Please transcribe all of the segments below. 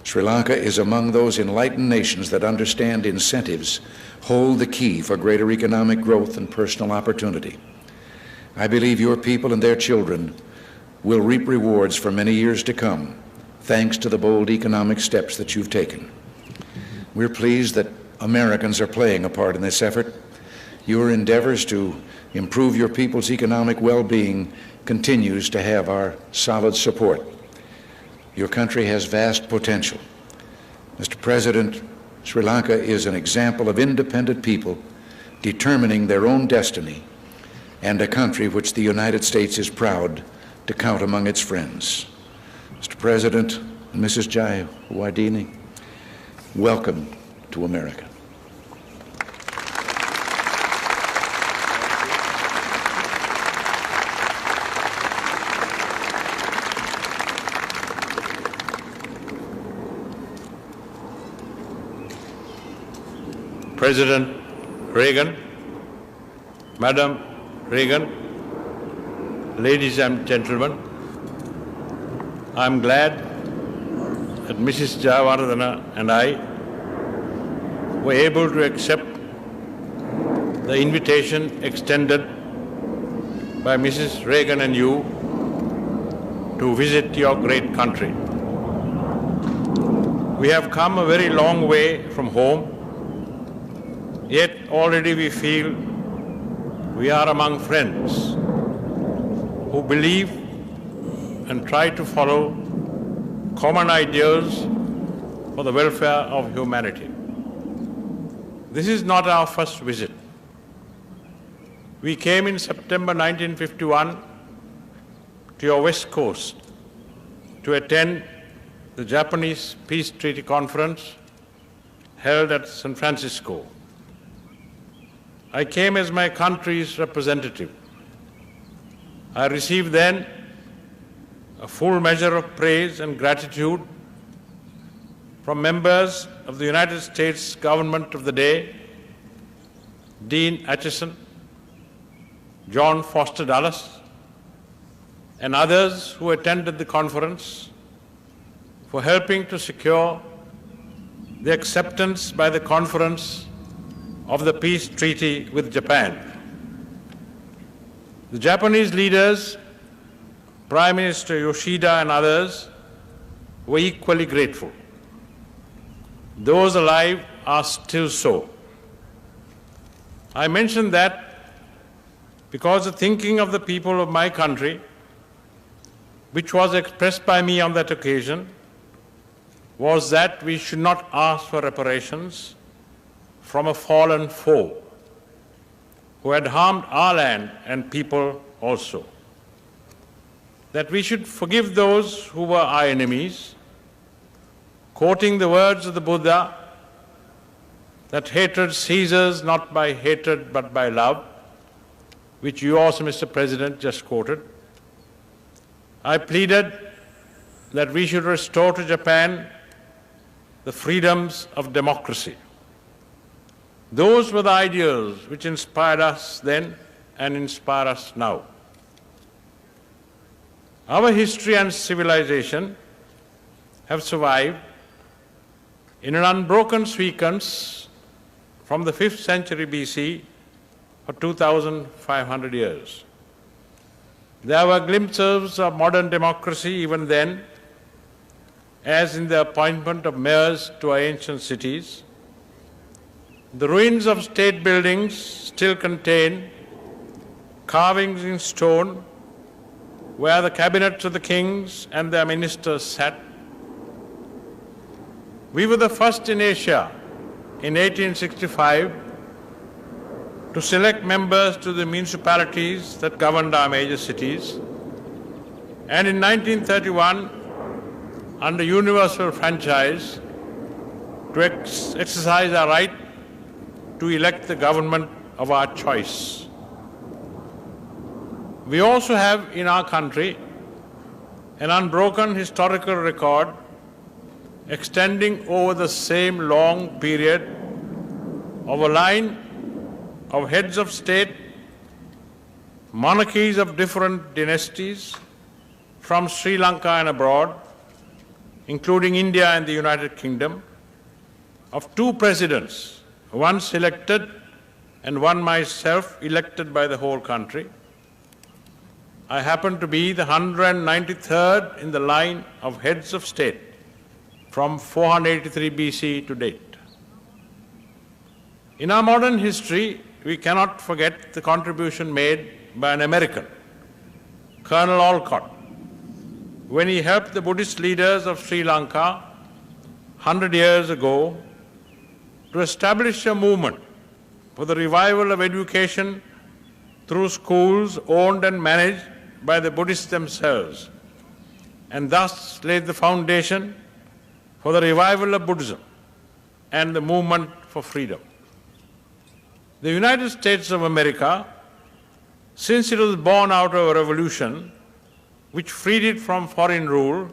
Sri Lanka is among those enlightened nations that understand incentives hold the key for greater economic growth and personal opportunity. I believe your people and their children will reap rewards for many years to come, thanks to the bold economic steps that you've taken. We're pleased that Americans are playing a part in this effort. Your endeavors to improve your people's economic well-being continues to have our solid support. Your country has vast potential. Mr. President, Sri Lanka is an example of independent people determining their own destiny, and a country which the United States is proud to count among its friends. Mr. President and Mrs. Jayawardene, welcome to America. President Reagan, Madam Reagan, ladies and gentlemen, I am glad that Mrs. Jayawardene and I were able to accept the invitation extended by Mrs. Reagan and you to visit your great country. We have come a very long way from home, yet already we feel we are among friends who believe and try to follow common ideals for the welfare of humanity. This is not our first visit. We came in September 1951 to your West Coast to attend the Japanese Peace Treaty Conference held at San Francisco. I came as my country's representative. I received then a full measure of praise and gratitude from members of the United States government of the day, Dean Acheson, John Foster Dulles, and others who attended the conference for helping to secure the acceptance by the conference of the peace treaty with Japan. The Japanese leaders, Prime Minister Yoshida and others, were equally grateful. Those alive are still so. I mention that because the thinking of the people of my country, which was expressed by me on that occasion, was that we should not ask for reparations from a fallen foe who had harmed our land and people also. That we should forgive those who were our enemies, quoting the words of the Buddha, that hatred ceases not by hatred but by love, which you also, Mr. President, just quoted. I pleaded that we should restore to Japan the freedoms of democracy. Those were the ideals which inspired us then and inspire us now. Our history and civilization have survived in an unbroken sequence from the 5th century BC for 2,500 years. There were glimpses of modern democracy even then, as in the appointment of mayors to our ancient cities. The ruins of state buildings still contain carvings in stone where the cabinets of the kings and their ministers sat. We were the first in Asia in 1865 to select members to the municipalities that governed our major cities, and in 1931, under universal franchise, to exercise our right to elect the government of our choice. We also have in our country an unbroken historical record extending over the same long period of a line of heads of state, monarchies of different dynasties from Sri Lanka and abroad, including India and the United Kingdom, of 2 presidents, one selected and one myself elected by the whole country. I happen to be the 193rd in the line of heads of state from 483 BC to date. In our modern history, we cannot forget the contribution made by an American, Colonel Olcott, when he helped the Buddhist leaders of Sri Lanka 100 years ago to establish a movement for the revival of education through schools owned and managed by the Buddhists themselves, and thus laid the foundation for the revival of Buddhism and the movement for freedom. The United States of America, since it was born out of a revolution which freed it from foreign rule,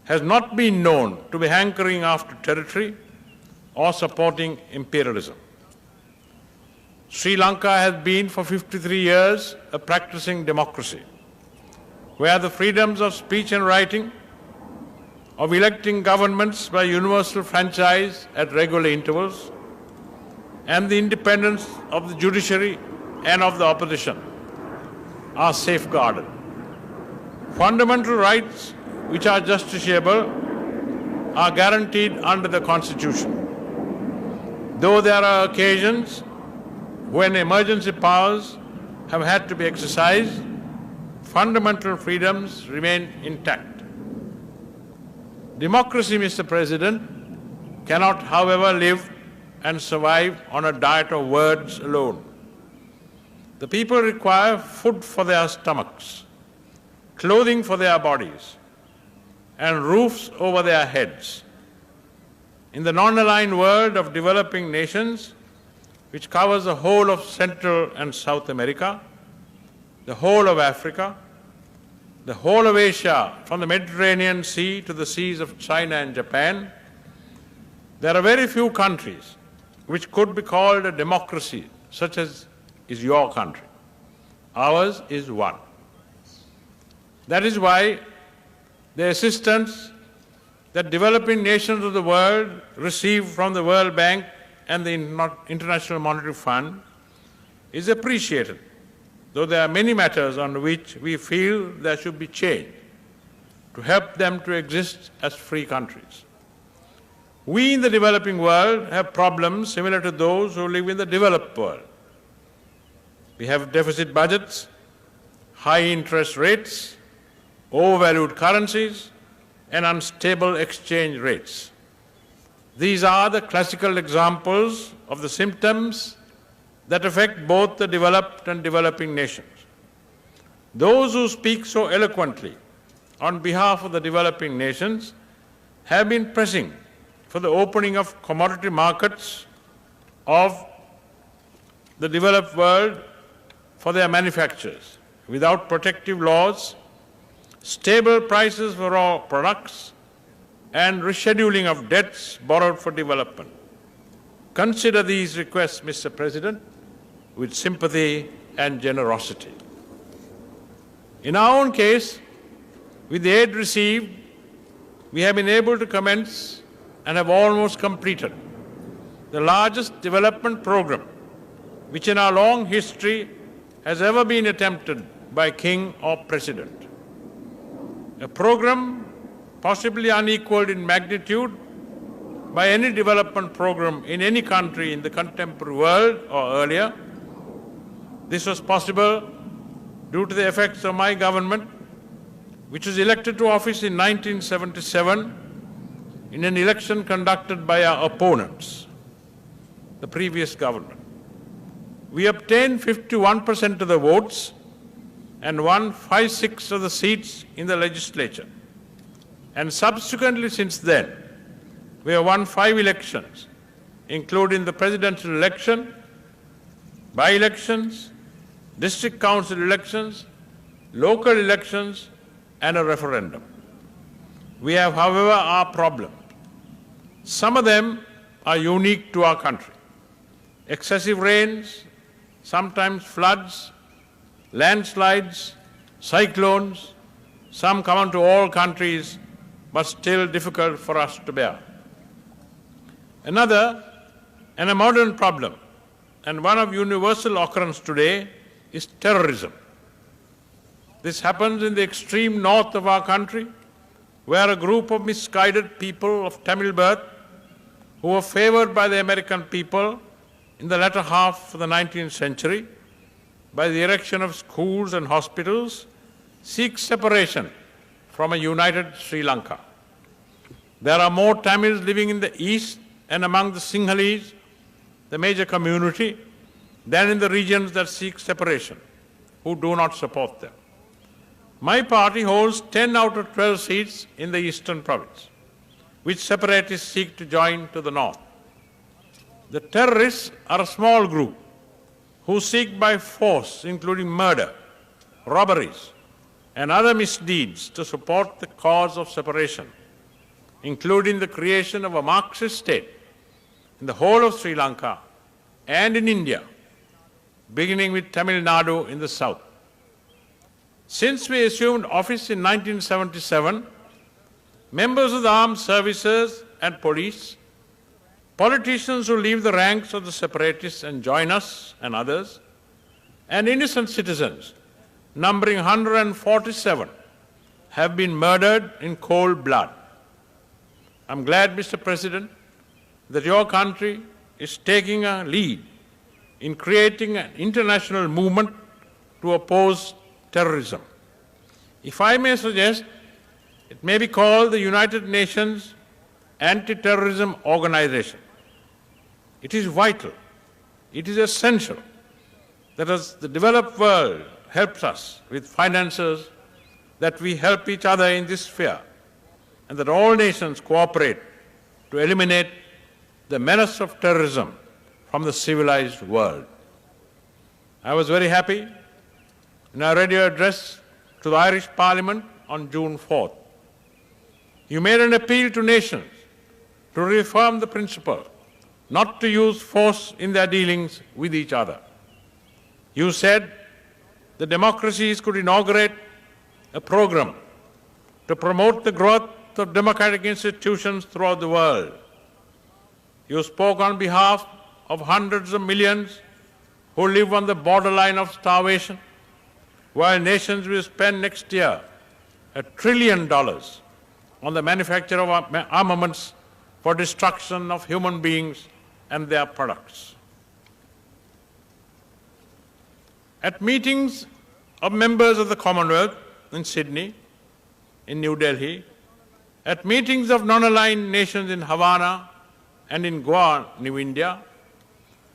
has not been known to be hankering after territory or supporting imperialism. Sri Lanka has been for 53 years a practicing democracy, where the freedoms of speech and writing, of electing governments by universal franchise at regular intervals, and the independence of the judiciary and of the opposition are safeguarded. Fundamental rights which are justiciable are guaranteed under the Constitution. Though there are occasions when emergency powers have had to be exercised, fundamental freedoms remain intact. Democracy, Mr. President, cannot, however, live and survive on a diet of words alone. The people require food for their stomachs, clothing for their bodies, and roofs over their heads. In the non-aligned world of developing nations, which covers the whole of Central and South America, the whole of Africa, the whole of Asia, from the Mediterranean Sea to the seas of China and Japan, there are very few countries which could be called a democracy, such as is your country. Ours is one. That is why the assistance that developing nations of the world receive from the World Bank and the International Monetary Fund is appreciated, though there are many matters on which we feel there should be change to help them to exist as free countries. We in the developing world have problems similar to those who live in the developed world. We have deficit budgets, high interest rates, overvalued currencies, and unstable exchange rates. These are the classical examples of the symptoms that affect both the developed and developing nations. Those who speak so eloquently on behalf of the developing nations have been pressing for the opening of commodity markets of the developed world for their manufacturers, without protective laws, stable prices for raw products, and rescheduling of debts borrowed for development. Consider these requests, Mr. President, with sympathy and generosity. In our own case, with the aid received, we have been able to commence and have almost completed the largest development program which in our long history has ever been attempted by king or president. A program possibly unequaled in magnitude by any development program in any country in the contemporary world or earlier. This was possible due to the efforts of my government, which was elected to office in 1977 in an election conducted by our opponents, the previous government. We obtained 51% of the votes and won 5/6 of the seats in the legislature. And subsequently since then, we have won 5 elections, including the presidential election, by-elections, district council elections, local elections, and a referendum. We have, however, our problems. Some of them are unique to our country. Excessive rains, sometimes floods, landslides, cyclones, some common to all countries, but still difficult for us to bear. Another, and a modern problem, and one of universal occurrence today, is terrorism. This happens in the extreme north of our country, where a group of misguided people of Tamil birth, who were favored by the American people in the latter half of the 19th century by the erection of schools and hospitals, seek separation from a united Sri Lanka. There are more Tamils living in the east and among the Sinhalese, the major community, than in the regions that seek separation, who do not support them. My party holds 10 out of 12 seats in the eastern province, which separatists seek to join to the north. The terrorists are a small group who seek by force, including murder, robberies, and other misdeeds to support the cause of separation, including the creation of a Marxist state in the whole of Sri Lanka and in India, beginning with Tamil Nadu in the south. Since we assumed office in 1977, members of the armed services and police, politicians who leave the ranks of the separatists and join us and others, and innocent citizens, numbering 147, have been murdered in cold blood. I'm glad, Mr. President, that your country is taking a lead in creating an international movement to oppose terrorism. If I may suggest, it may be called the United Nations Anti-Terrorism Organization. It is vital, it is essential that as the developed world helps us with finances, that we help each other in this sphere, and that all nations cooperate to eliminate the menace of terrorism from the civilized world. I was very happy in our radio address to the Irish Parliament on June 4th. You made an appeal to nations to reaffirm the principle not to use force in their dealings with each other. You said the democracies could inaugurate a program to promote the growth of democratic institutions throughout the world. You spoke on behalf of hundreds of millions who live on the borderline of starvation, while nations will spend next year $1 trillion on the manufacture of armaments for destruction of human beings and their products. At meetings of members of the Commonwealth in Sydney, in New Delhi, at meetings of non-aligned nations in Havana and in Goa, New India,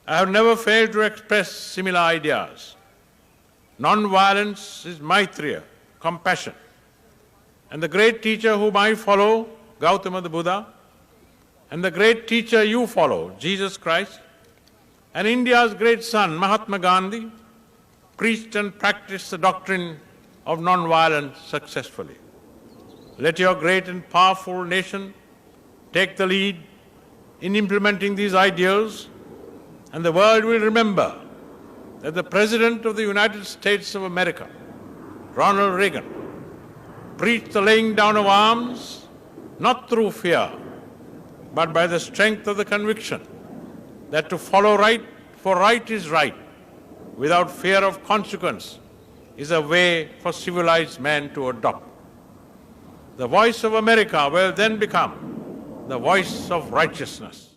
I have never failed to express similar ideas. Non-violence is Maitreya, compassion. And the great teacher whom I follow, Gautama the Buddha, and the great teacher you follow, Jesus Christ, and India's great son, Mahatma Gandhi, preached and practiced the doctrine of non-violence successfully. Let your great and powerful nation take the lead in implementing these ideals, and the world will remember that the President of the United States of America, Ronald Reagan, preached the laying down of arms not through fear, but by the strength of the conviction that to follow right, for right is right, without fear of consequence, is a way for civilized man to adopt. The voice of America will then become the voice of righteousness.